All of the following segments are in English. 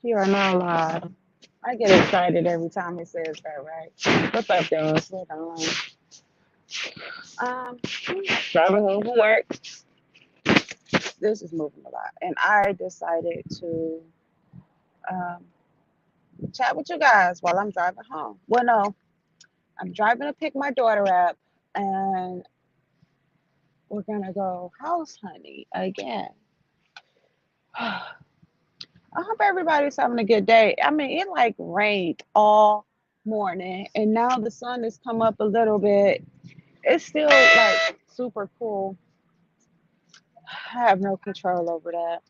You are not live. I get excited every time it says that, right? What's up, y'all? Hold on. Um, driving home from work. This is moving a lot, and I decided to um, chat with you guys while I'm driving home. Well, no, I'm driving to pick my daughter up, and we're gonna go house hunting again. I hope everybody's having a good day. I mean, it like rained all morning, and now the sun has come up a little bit. It's still like super cool. I have no control over that.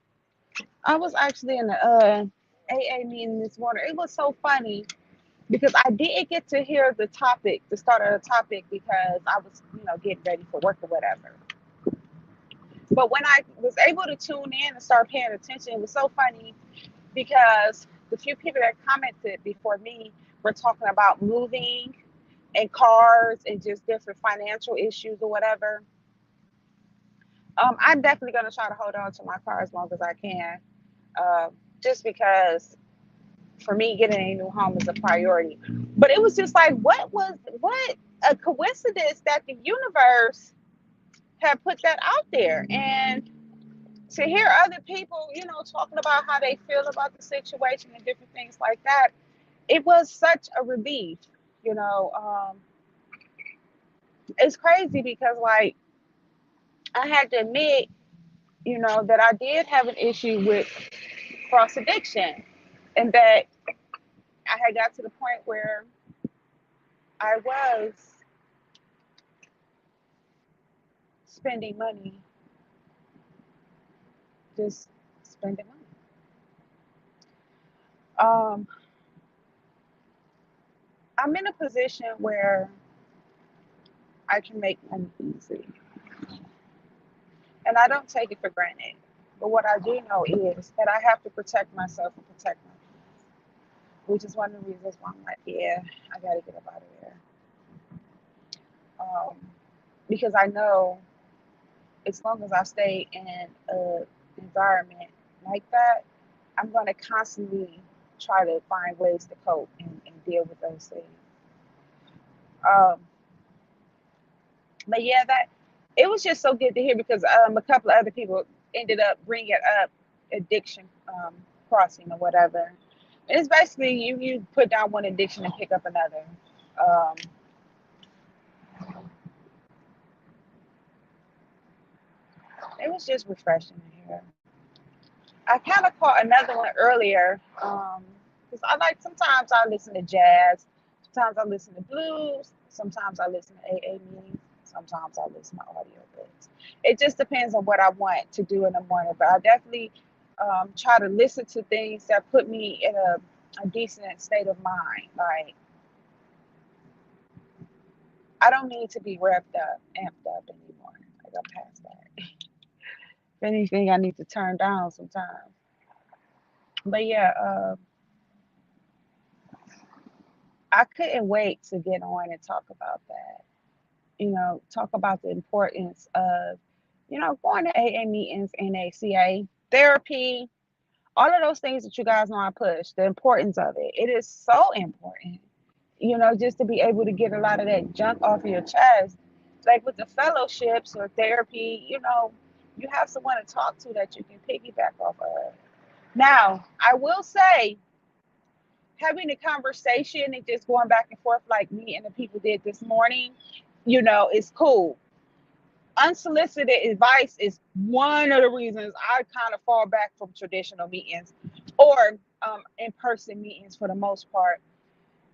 I was actually in the AA meeting this morning. It was so funny because I didn't get to hear the topic, the start of the topic, because I was, getting ready for work or whatever. But when I was able to tune in and start paying attention, it was so funny because the few people that commented before me were talking about moving and cars and just different financial issues or whatever. I'm definitely going to try to hold on to my car as long as I can, uh, just because for me getting a new home is a priority. But it was just like, what a coincidence that the universe had put that out there, and to hear other people, talking about how they feel about the situation and different things like that, it was such a relief. You know, um, it's crazy because like I had to admit, that I did have an issue with cross addiction, and that I had got to the point where I was spending money, just spending money. Um, I'm in a position where I can make money easy, and I don't take it for granted. But what I do know is that I have to protect myself and protect my peace, which is one of the reasons why I'm like, yeah, I got to get up out of there. Um, because I know as long as I stay in an environment like that, I'm going to constantly try to find ways to cope and deal with those things. Um, but yeah, that it was just so good to hear because a couple of other people ended up bringing up addiction crossing or whatever. And it's basically you put down one addiction and pick up another. Um, it was just refreshing to hear. I kind of caught another one earlier because I like sometimes I listen to jazz, sometimes I listen to blues, sometimes I listen to AA meetings, sometimes I listen to audiobooks. It just depends on what I want to do in the morning, but I definitely try to listen to things that put me in a decent state of mind. Like I don't need to be revved up, amped up anymore. Like I'm past that. If anything, I need to turn down sometimes. But yeah, I couldn't wait to get on and talk about that. Talk about the importance of, going to AA meetings, NACA, therapy, all of those things that you guys know I push, the importance of it. It is so important, just to be able to get a lot of that junk off of your chest. Like with the fellowships or therapy, you have someone to talk to that you can piggyback off of. Now, I will say, having a conversation and just going back and forth like me and the people did this morning, is cool. Unsolicited advice is one of the reasons I kind of fall back from traditional meetings or in-person meetings for the most part.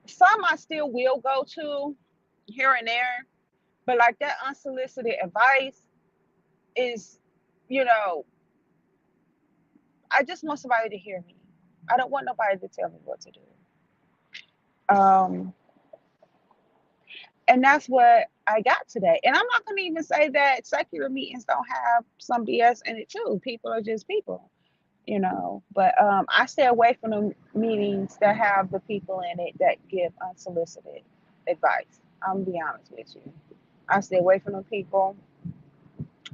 Some I still will go to here and there, but like that unsolicited advice is, you know, I just want somebody to hear me. I don't want nobody to tell me what to do. Um, and that's what I got today. And I'm not going to even say that secular meetings don't have some BS in it too. People are just people. But I stay away from the meetings that have the people in it that give unsolicited advice. I'm gonna be honest with you. I stay away from the people.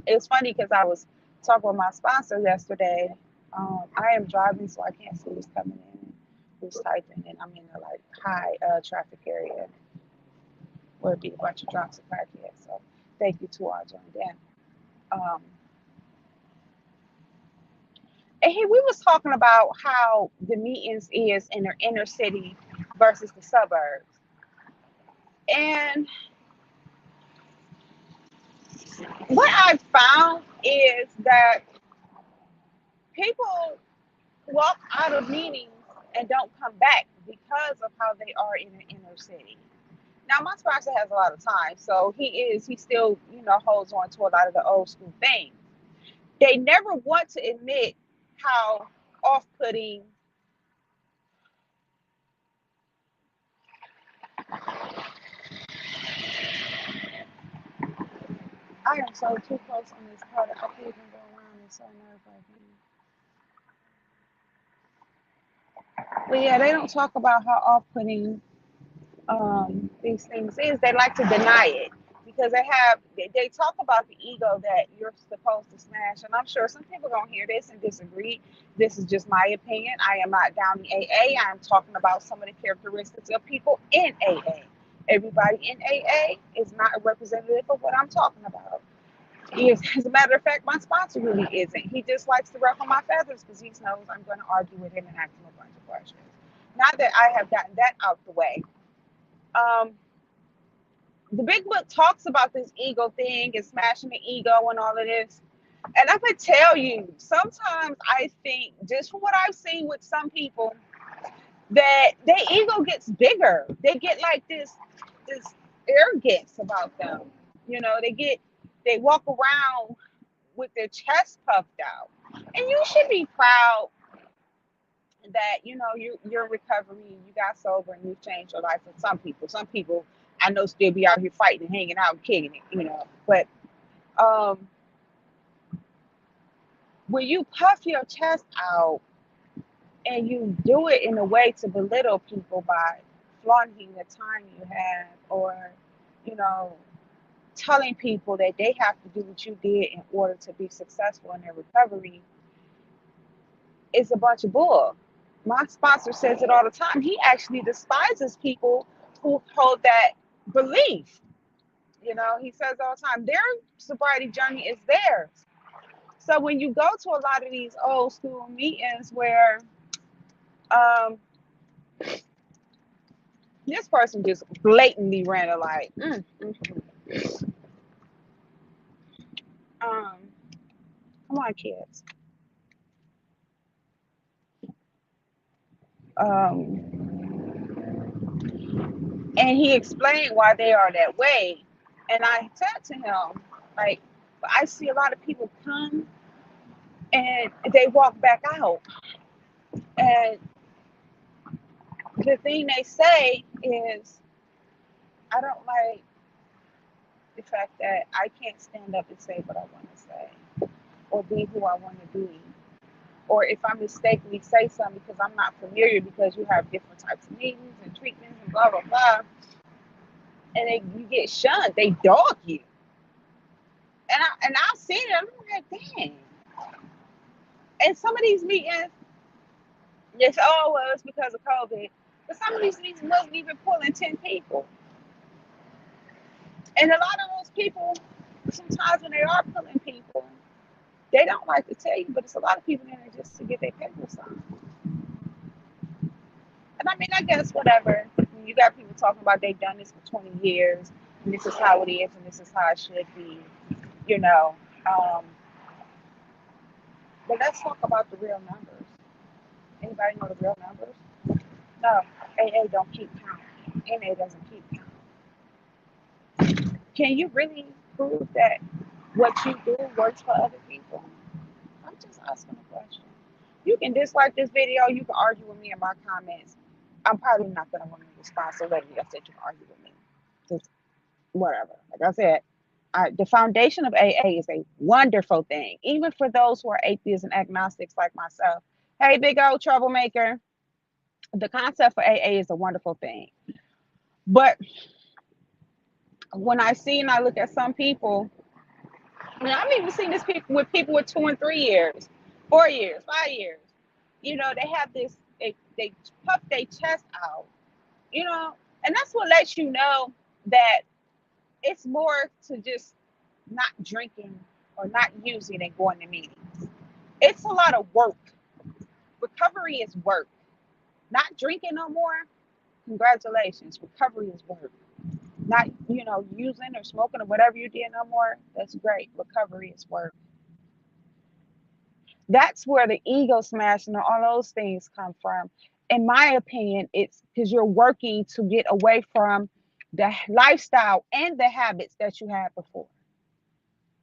It was funny because I was talked with my sponsor yesterday. I am driving, so I can't see who's coming in, who's typing, and I'm in a like high traffic area where it'd be a bunch of drunks and crackheads. So thank you to all joined in. Um, and we was talking about how the meetings is in the inner city versus the suburbs. And what I found is that people walk out of meetings and don't come back because of how they are in the inner city. Now, my sponsor has a lot of time, so he still, holds on to a lot of the old school things. They never want to admit how off-putting. I am so too close on this part. I can't even go around. It's so nerve-wracking. But yeah, they don't talk about how off-putting these things is. They like to deny it because they talk about the ego that you're supposed to smash. And I'm sure some people are gonna hear this and disagree. This is just my opinion. I am not downing AA. I'm talking about some of the characteristics of people in AA. Everybody in AA is not a representative of what I'm talking about. As a matter of fact, my sponsor really isn't. He just likes to ruffle my feathers because he knows I'm going to argue with him and ask him a bunch of questions. Not that I have gotten that out the way. Um, the big book talks about this ego thing and smashing the ego and all of this. And I could tell you, sometimes I think, just from what I've seen with some people, that their ego gets bigger. They get like this arrogance about them. They walk around with their chest puffed out. And you should be proud that you're in recovery, you got sober, and you've changed your life. For some people I know still be out here fighting and hanging out and kicking it. But when you puff your chest out and you do it in a way to belittle people by flaunting the time you have, or you know telling people that they have to do what you did in order to be successful in their recovery, is a bunch of bull. My sponsor says it all the time. He actually despises people who hold that belief. He says all the time, their sobriety journey is theirs. So when you go to a lot of these old school meetings where this person just blatantly ran a light. Come on, kids. And he explained why they are that way. And I said to him, like, I see a lot of people come and they walk back out. And the thing they say is, I don't like the fact that I can't stand up and say what I want to say or be who I want to be. Or if I mistakenly say something because I'm not familiar, because you have different types of meetings and treatments and blah, blah, blah. And you get shunned. They dog you. And I've seen it. I'm like, dang. And some of these meetings, it's it's because of COVID. But some of these meetings wasn't even pulling 10 people. And a lot of those people, sometimes when they are pulling people, they don't like to tell you, but it's a lot of people in there just to get their papers signed. And I mean, I guess whatever. You got people talking about they've done this for 20 years, and this is how it is, and this is how it should be, you know. But let's talk about the real numbers. Anybody know the real numbers? No, AA don't keep count. NA doesn't keep count. Can you really prove that what you do works for other people? I'm just asking a question. You can dislike this video. You can argue with me in my comments. I'm probably not going to want to respond. So later, I said you can argue with me. Just whatever. Like I said, the foundation of AA is a wonderful thing, even for those who are atheists and agnostics like myself. Hey, big old troublemaker. The concept for AA is a wonderful thing. But when I see and I look at some people And I've even seen this people with 2 and 3 years, 4 years, 5 years. They have this. They puff their chest out. You know, and that's what lets you know that it's more to just not drinking or not using and going to meetings. It's a lot of work. Recovery is work. Not drinking no more. Congratulations. Recovery is work. Not, using or smoking or whatever you did no more. That's great. Recovery is work. That's where the ego smashing and all those things come from. In my opinion, it's because you're working to get away from the lifestyle and the habits that you had before.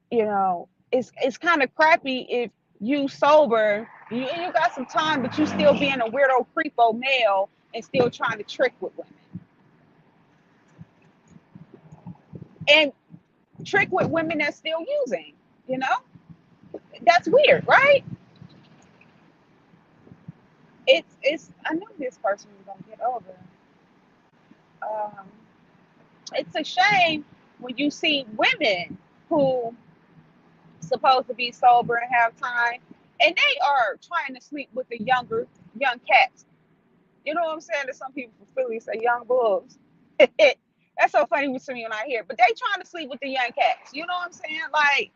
It's kind of crappy if you sober, you got some time, but you still being a weirdo creepo male and still trying to trick with women and trick with women that's still using. You know, that's weird, right? It's. I knew this person was gonna get over. Um, it's a shame when you see women who supposed to be sober and have time, and they are trying to sleep with the young cats. You know what I'm saying? That some people from Philly say young bulls. That's so funny to me when I hear it. But they trying to sleep with the young cats. You know what I'm saying? Like,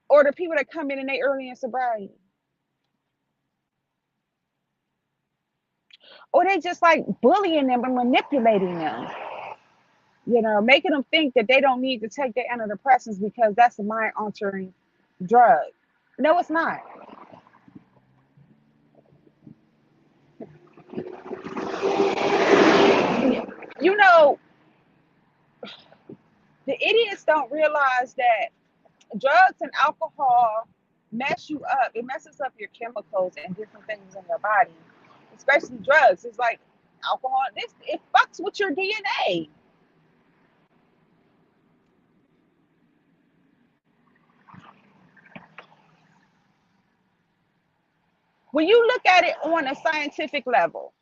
or the people that come in and they early in sobriety. Or they just like bullying them and manipulating them. Making them think that they don't need to take their antidepressants because that's a mind altering drug. No, it's not. You know, the idiots don't realize that drugs and alcohol mess you up. It messes up your chemicals and different things in your body, especially drugs. It's like alcohol. It fucks with your DNA. When you look at it on a scientific level,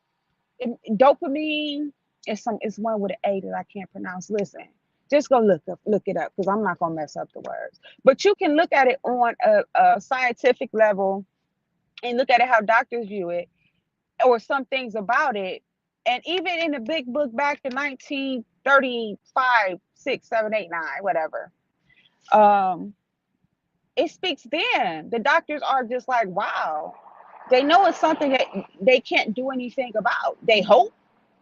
dopamine is one with an A that I can't pronounce. Listen, just go look it up because I'm not gonna mess up the words. But you can look at it on a scientific level and look at it how doctors view it or some things about it. And even in the big book back in 1935, 6, 7, 8, 9, whatever, um, it speaks then. The doctors are just like, wow. They know it's something that they can't do anything about. They hope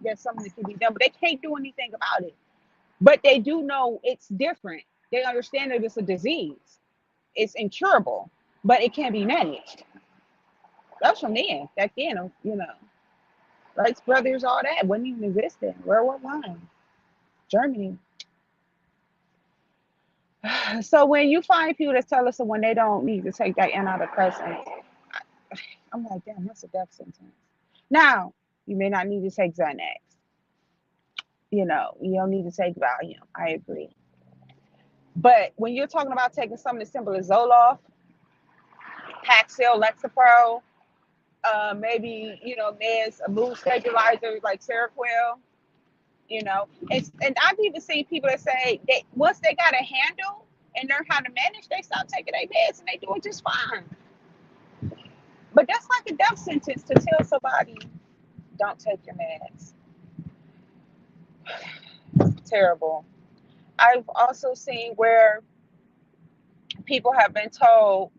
there's something that can be done, but they can't do anything about it. But they do know it's different. They understand that it's a disease. It's incurable, but it can be managed. That's from then. Back then, Wright's brothers, all that wasn't even existing. World War One, Germany. So when you find people that tell us that when they don't need to take that antidepressant, I'm like, damn, that's a death sentence. Now, you may not need to take Xanax. You don't need to take Valium. I agree. But when you're talking about taking something as simple as Zoloft, Paxil, Lexapro, maybe, meds, a mood stabilizer like Seroquel, and I've even seen people that say that once they got a handle and learn how to manage, they stop taking their meds and they do it just fine. But that's like a death sentence to tell somebody, don't take your meds. Terrible. I've also seen where people have been told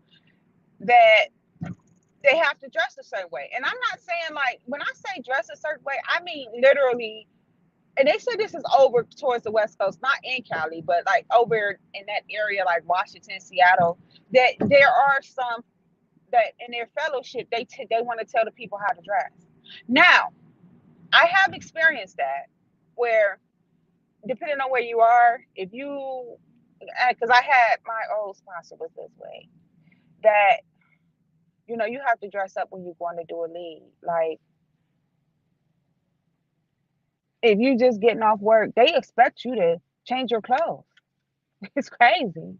that they have to dress a certain way. And I'm not saying like when I say dress a certain way, I mean literally, and they say this is over towards the West Coast, not in Cali, but like over in that area like Washington, Seattle, that there are some that in their fellowship they want to tell the people how to dress. Now, I have experienced that where depending on where you are, if you because I had my old sponsor was this way that you have to dress up when you're going to do a lead. Like if you just getting off work, they expect you to change your clothes. It's crazy,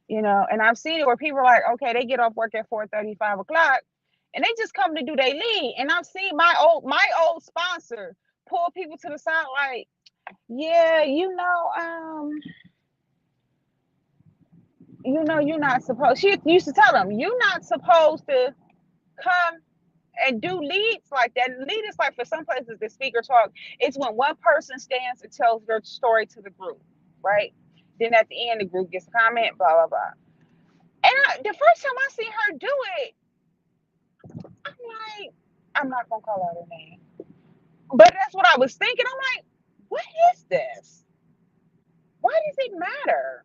And I've seen it where people are like, okay, they get off work at 4:30, 5 o'clock, and they just come to do their lead. And I've seen my old sponsor pull people to the side like, yeah, you know, you're not supposed. She used to tell them, you're not supposed to come and do leads like that. Lead is like for some places the speaker talk. It's when one person stands and tells their story to the group, right? Then at the end, the group gets a comment, blah blah blah. And the first time I seen her do it, I'm like, I'm not gonna call out her name, but that's what I was thinking. I'm like, what is this? Why does it matter?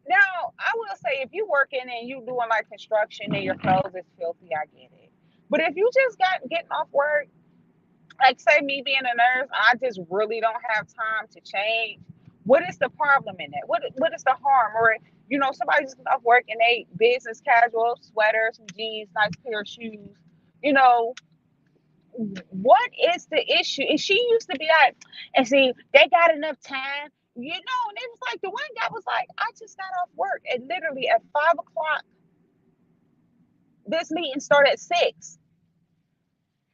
Now, I will say if you working and you doing like construction and your clothes is filthy, I get it. But if you just got getting off work, like say me being a nurse, I just really don't have time to change. What is the problem in that? What is the harm? Or somebody just got off work and they business casual sweater, some jeans, nice pair of shoes. You know, what is the issue? And she used to be like, and see, they got enough time. And it was like the one guy was like, I just got off work and literally at 5 o'clock. This meeting started at 6.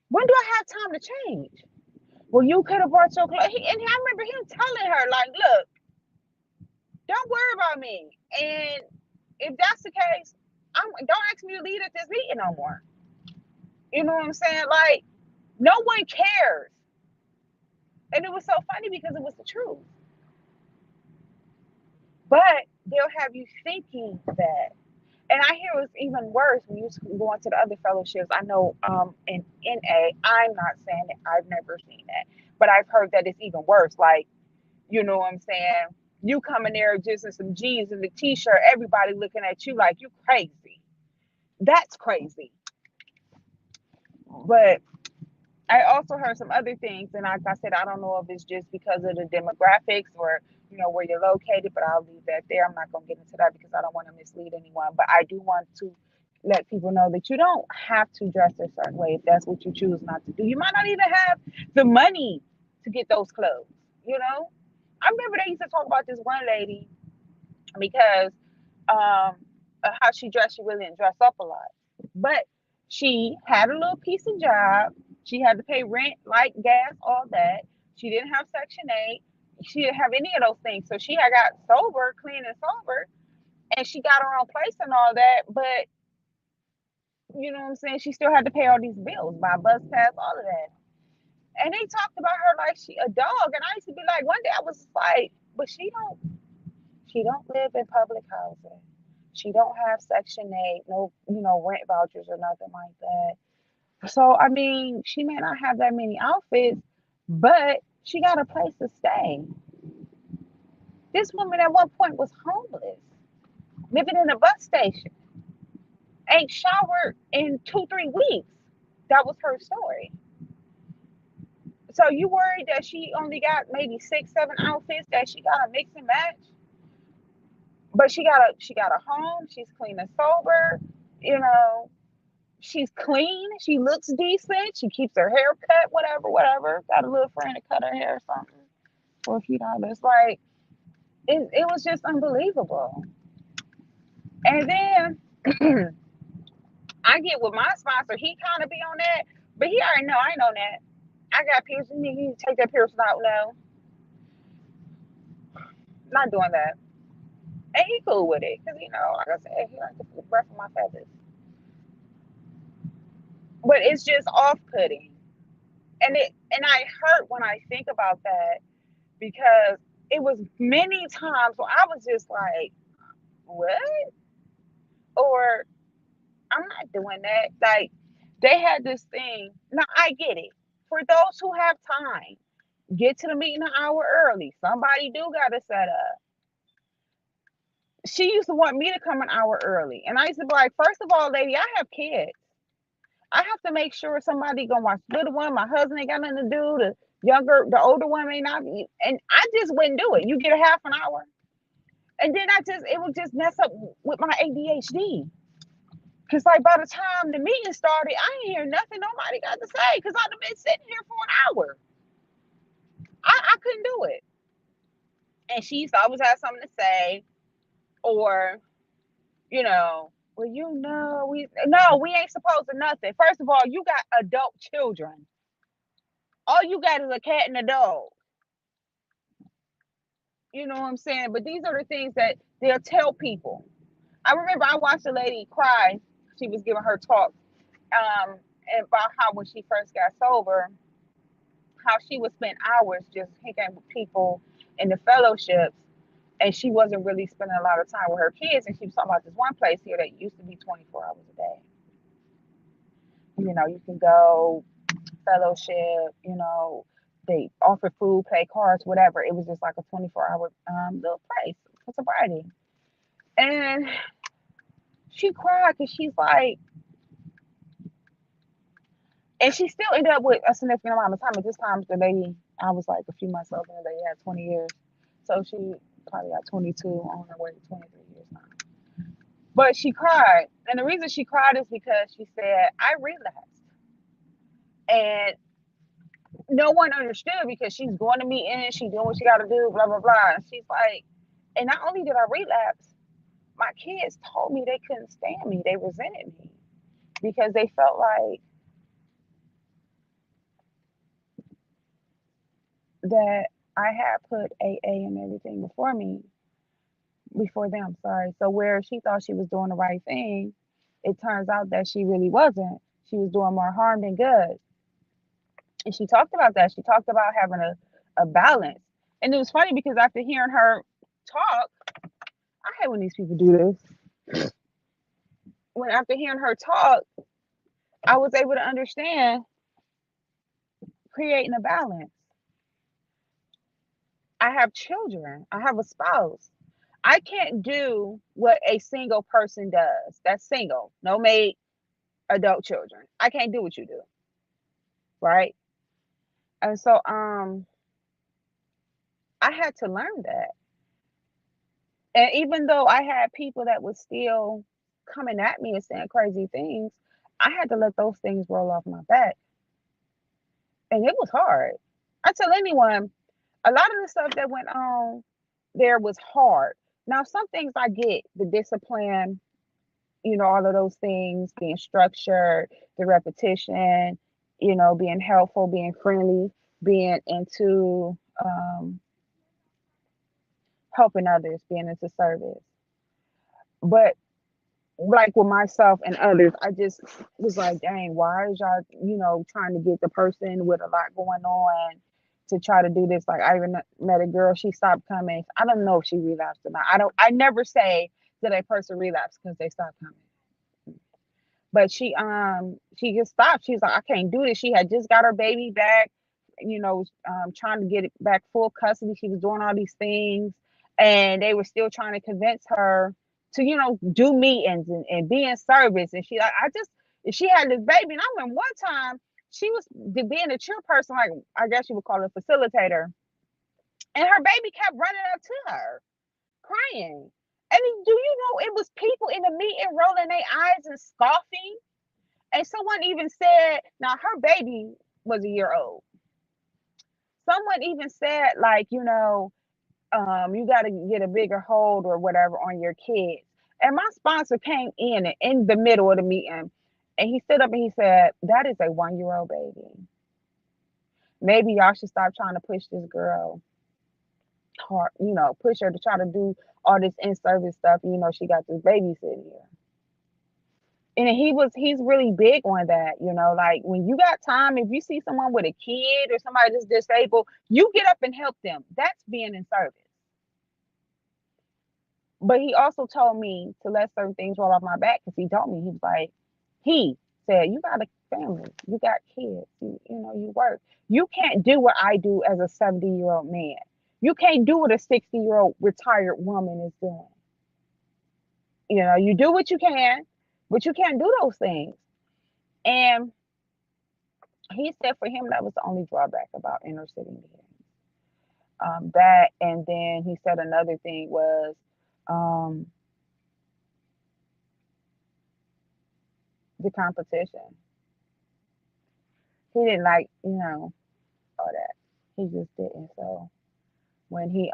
When do I have time to change? Well, you could have brought your clothes. And I remember him telling her, like, look, don't worry about me. And if that's the case, don't ask me to lead at this meeting no more. You know what I'm saying? Like, no one cares. And it was so funny because it was the truth. But they'll have you thinking that. And I hear it's even worse when you go into the other fellowships. I know in NA, I'm not saying that I've never seen that, but I've heard that it's even worse. Like, you know what I'm saying? You come in there just in some jeans and the t-shirt, everybody looking at you like you crazy. That's crazy. But I also heard some other things, and like I said, I don't know if it's just because of the demographics or where you're located, but I'll leave that there. I'm not going to get into that because I don't want to mislead anyone. But I do want to let people know that you don't have to dress a certain way if that's what you choose not to do. You might not even have the money to get those clothes. I remember they used to talk about this one lady because how she dressed. She really didn't dress up a lot, but she had a little piece of job. She had to pay rent, light, gas, all that. She didn't have Section 8. She didn't have any of those things. So she had got sober, clean and sober, and she got her own place and all that. But you know what I'm saying? She still had to pay all these bills, buy bus pass, all of that. And they talked about her like she a dog. And I used to be like, one day I was like, but she don't live in public housing. She don't have Section 8, no, rent vouchers or nothing like that. So I mean, she may not have that many outfits, but she got a place to stay. This woman at one point was homeless, living in a bus station, ain't showered in 2, 3 weeks. That was her story. So you worried that she only got maybe 6, 7 outfits that she got to mix and match? But she got a home. She's clean and sober. You know, she's clean. She looks decent. She keeps her hair cut, whatever, whatever. Got a little friend to cut her hair or something for a few dollars. Like it was just unbelievable. And then I get with my sponsor. He kind of be on that, but he already know I ain't on that. I got piercing. You take that piercing out. No, not doing that. And he cool with it because like I said, he likes the breath of my feathers. But it's just off putting. And I hurt when I think about that because it was many times where I was just like, what? Or I'm not doing that. Like they had this thing. Now I get it. For those who have time, get to the meeting an hour early. Somebody do gotta set up. She used to want me to come an hour early. And I used to be like, first of all, lady, I have kids. I have to make sure somebody gonna watch the little one. My husband ain't got nothing to do. The older one may not be. And I just wouldn't do it. You get a half an hour. And then it would just mess up with my ADHD. Cause like by the time the meeting started, I ain't hear nothing nobody got to say. Cause I'd have been sitting here for an hour. I couldn't do it. And she used to always have something to say, or well, we ain't supposed to nothing. First of all, you got adult children. All you got is a cat and a dog. You know what I'm saying? But these are the things that they'll tell people. I remember I watched a lady cry. She was giving her talk about how when she first got sober, how she would spend hours just hanging with people in the fellowships, and she wasn't really spending a lot of time with her kids. And she was talking about this one place here that used to be 24 hours a day. You know, you can go fellowship, you know, they offer food, play cards, whatever. It was just like a 24-hour little place for sobriety. And she cried because she's like, and she still ended up with a significant amount of time. At this time, the lady, I was like a few months older, and the lady had 20 years. So she probably got 22 on her way to 23 years now. But she cried. And the reason she cried is because she said, I relapsed. And no one understood because she's going to meetings, she's doing what she got to do, blah, blah, blah. And she's like, and not only did I relapse, my kids told me they couldn't stand me. They resented me because they felt like that I had put AA and everything before them, sorry. So where she thought she was doing the right thing, it turns out that she really wasn't. She was doing more harm than good. And she talked about that. She talked about having a balance. And it was funny because after hearing her talk, I hate when these people do this. When after hearing her talk, I was able to understand creating a balance. I have children. I have a spouse. I can't do what a single person does. That's single, no mate, adult children. I can't do what you do, right? And so I had to learn that. And even though I had people that was still coming at me and saying crazy things, I had to let those things roll off my back. And it was hard. I tell anyone, a lot of the stuff that went on there was hard. Now, some things I get, the discipline, you know, all of those things, being structured, the repetition, you know, being helpful, being friendly, being into helping others, being into service. But like with myself and others, I just was like, dang, why is y'all, you know, trying to get the person with a lot going on to try to do this? Like I even met a girl, she stopped coming. I don't know if she relapsed or not. I never say that a person relapsed because they stopped coming. But she just stopped. She's like, I can't do this. She had just got her baby back, you know, trying to get it back full custody. She was doing all these things, and they were still trying to convince her to, you know, do meetings and be in service. And she like, she had this baby, and I remember one time she was being a chairperson, like I guess you would call it a facilitator, and her baby kept running up to her crying. And do you know it was people in the meeting rolling their eyes and scoffing? And someone even said, now her baby was a year old. Someone even said, like, you know, you got to get a bigger hold or whatever on your kids. And my sponsor came in the middle of the meeting, and he stood up and he said, that is a 1 year old baby. Maybe y'all should stop trying to push this girl hard, you know, push her to try to do all this in service stuff. You know, she got this baby sitting here. And he's really big on that, you know, like when you got time, if you see someone with a kid or somebody that's disabled, you get up and help them. That's being in service. But he also told me to let certain things roll off my back because he told me, he was like, he said, you got a family, you got kids, you know, you work. You can't do what I do as a 70-year-old man. You can't do what a 60-year-old retired woman is doing. You know, you do what you can, but you can't do those things. And he said for him that was the only drawback about inner city meetings. That, and then he said another thing was um, the competition. He didn't like, you know, all that. He just didn't. So when he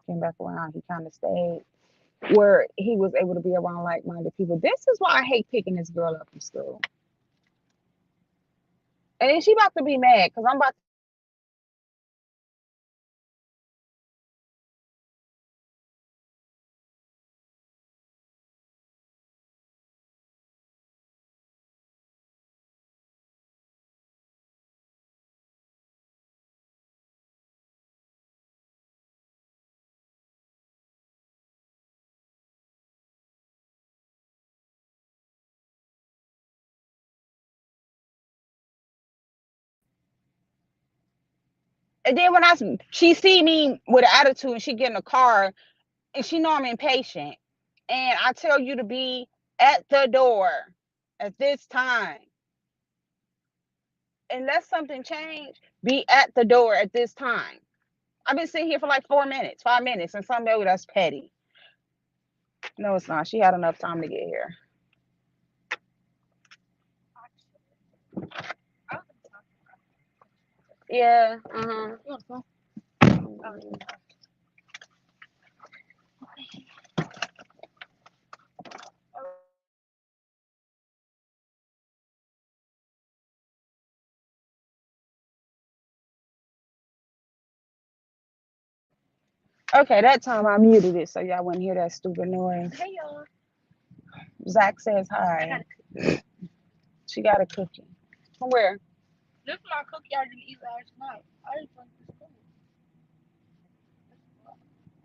came back around, he kind of stayed where he was able to be around like-minded people. This is why I hate picking this girl up from school. And then she about to be mad because I'm about And then when she see me with an attitude and she get in the car and she know I'm impatient, and I tell you to be at the door at this time, unless something change, be at the door at this time. I've been sitting here for like 4 minutes, 5 minutes, and some know that's petty. No, it's not. She had enough time to get here. Yeah. Okay, that time I muted it so y'all wouldn't hear that stupid noise. Hey y'all. Zach says I hi. got a cookie. She got a cookie. From where? This is my cookie I didn't eat last night. I just want this cookie.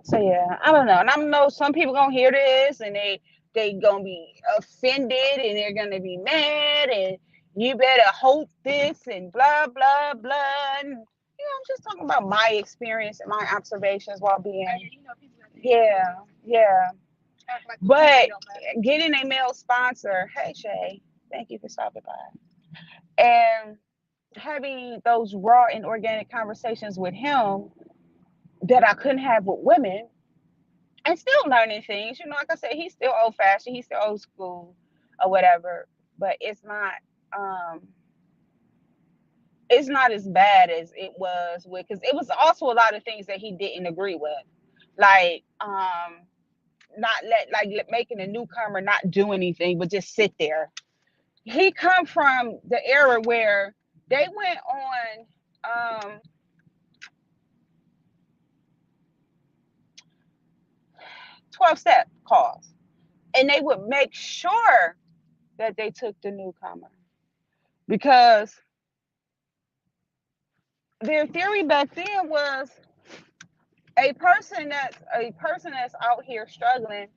So yeah, I don't know. And I know some people gonna hear this and they gonna be offended and they're gonna be mad and you better hope this and blah blah blah. And, I'm just talking about my experience and my observations while being People got yeah, yeah. act like But don't matter. getting a male sponsor, hey Shay, thank you for stopping by. And having those raw and organic conversations with him that I couldn't have with women and still learning things. Like I said, he's still old fashioned, he's still old school or whatever, but um it's not as bad as it was with because it was also a lot of things that he didn't agree with. Like not making a newcomer not do anything but just sit there. He come from the era where they went on 12-step calls and they would make sure that they took the newcomer because their theory back then was a person that's out here struggling,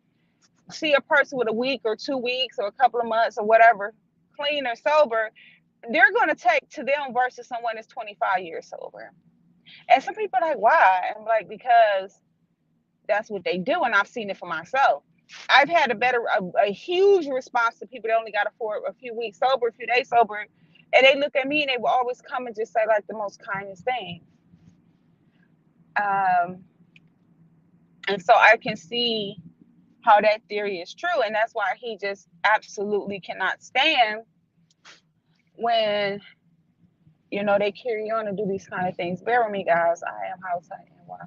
see a person with a week or 2 weeks or a couple of months or whatever, clean or sober, they're going to take to them versus someone that's 25 years sober. And some people are like, why? I'm like, because that's what they do, and I've seen it for myself. I've had a huge response to people that only got a few weeks sober, a few days sober, and they look at me and they will always come and just say like the most kindest thing. Um, and so I can see how that theory is true, and that's why he just absolutely cannot stand when they carry on and do these kind of things. Bear with me, guys. I am house hunting while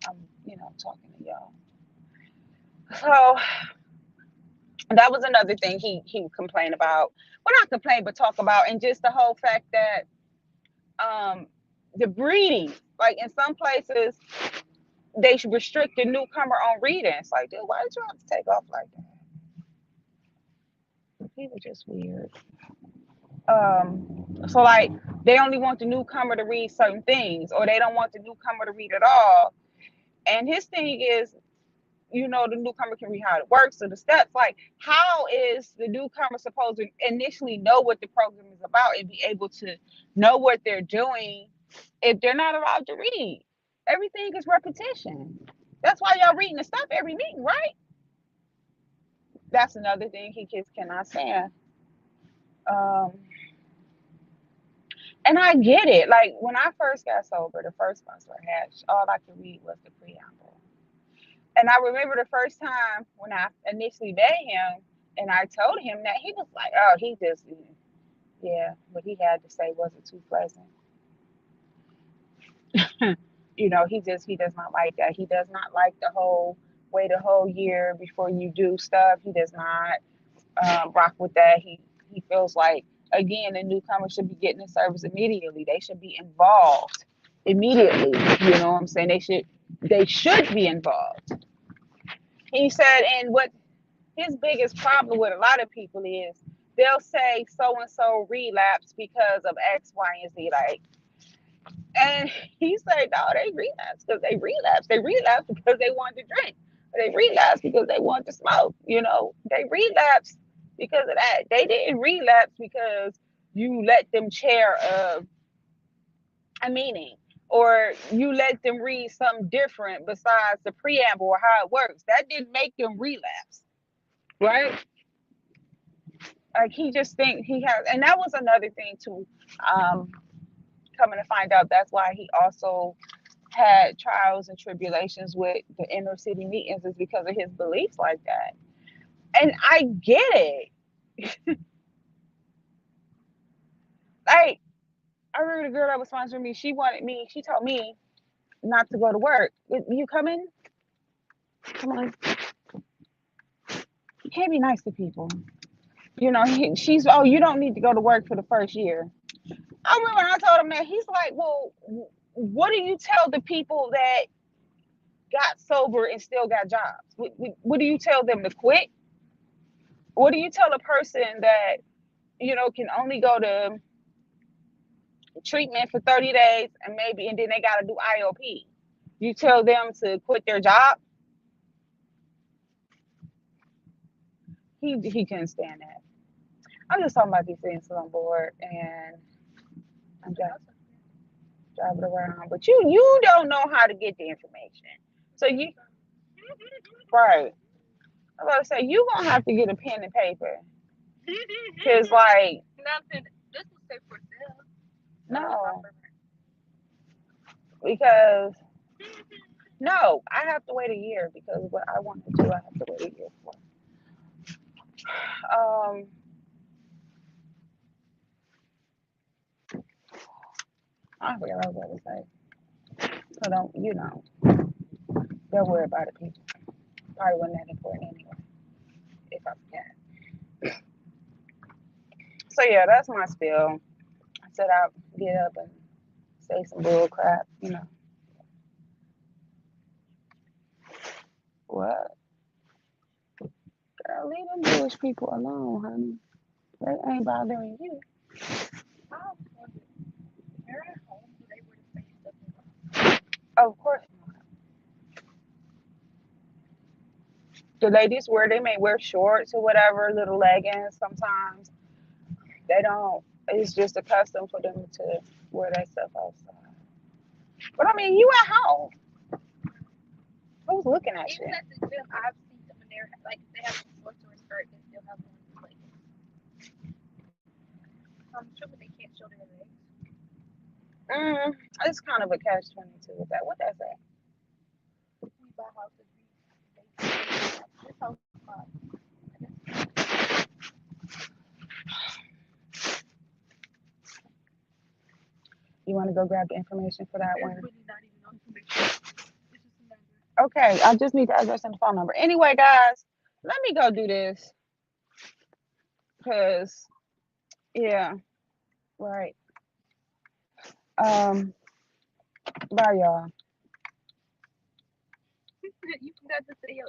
I'm talking to y'all. So that was another thing he would complain about. Well, not complain, but talk about, and just the whole fact that the breeding, like in some places, they should restrict the newcomer on reading. It's like, dude, why did you have to take off like that? People just weird. So like they only want the newcomer to read certain things, or they don't want the newcomer to read at all. And his thing is, the newcomer can read how it works or the steps. Like, how is the newcomer supposed to initially know what the program is about and be able to know what they're doing if they're not allowed to read? Everything is repetition. That's why y'all reading the stuff every meeting, right? That's another thing he just cannot stand. Um, and I get it. Like when I first got sober, the first sponsor I had, all I could read was the preamble. And I remember the first time when I initially met him and I told him that, he was like, oh, he just, yeah, what he had to say wasn't too pleasant. He does not like that. He does not like the whole wait a whole year before you do stuff. He does not rock with that. He feels like, again, the newcomer should be getting the service immediately. They should be involved immediately. You know what I'm saying? They should be involved. He said, and what his biggest problem with a lot of people is they'll say so and so relapse because of X, Y, and Z. Like, and he said, no, they relapse because they relapse. They relapse because they want to drink. They relapse because they want to smoke. They relapse because of that. They didn't relapse because you let them chair a meeting. or you let them read something different besides the preamble or how it works. That didn't make them relapse, right? Like he just think he has, and that was another thing too. Um, Coming to find out, that's why he also had trials and tribulations with the inner city meetings is because of his beliefs like that. And I get it. Like I remember the girl that was sponsoring me. She wanted me. She told me not to go to work. You coming? Come on. You can't be nice to people. She's, oh, you don't need to go to work for the first year. I remember when I told him that, he's like, well, what do you tell the people that got sober and still got jobs? What do you tell them to quit? What do you tell a person that, can only go to treatment for 30 days and then they got to do IOP? You tell them to quit their job? He couldn't stand that. I'm just talking about these things because I'm bored and I'm just driving around. But you don't know how to get the information. So you right. I was about to say you gonna have to get a pen and paper. Cause like Nothing. This will say for sale. no, because no, I have to wait a year because what I want to do I have to wait a year for. Um I forgot what I was about to say. So don't worry about it, people. Probably wasn't that important anyway, if I forget. So yeah, that's my spiel. I said I'll get up and say some bull crap, What? Girl, leave them Jewish people alone, honey. They ain't bothering you. I was wondering, they're at home, do they wear the same stuff they wear? Of course not. The ladies they may wear shorts or whatever, little leggings sometimes. They don't, it's just a custom for them to wear that stuff outside. But I mean, you at home. Who's looking at you? Even at the gym, I've seen them in there, like, they have some shorts or a skirt, they still have on the leggings. I'm sure they can't show their legs. Mm, it's kind of a catch 22 with that. What that say? We buy houses, this house is fine. I guess You want to go grab the information for that there's one? really not even no information. It's just a number. Okay, I just need the address and the phone number. Anyway, guys, let me go do this. Cause yeah, right. Um, bye y'all. You forgot to say your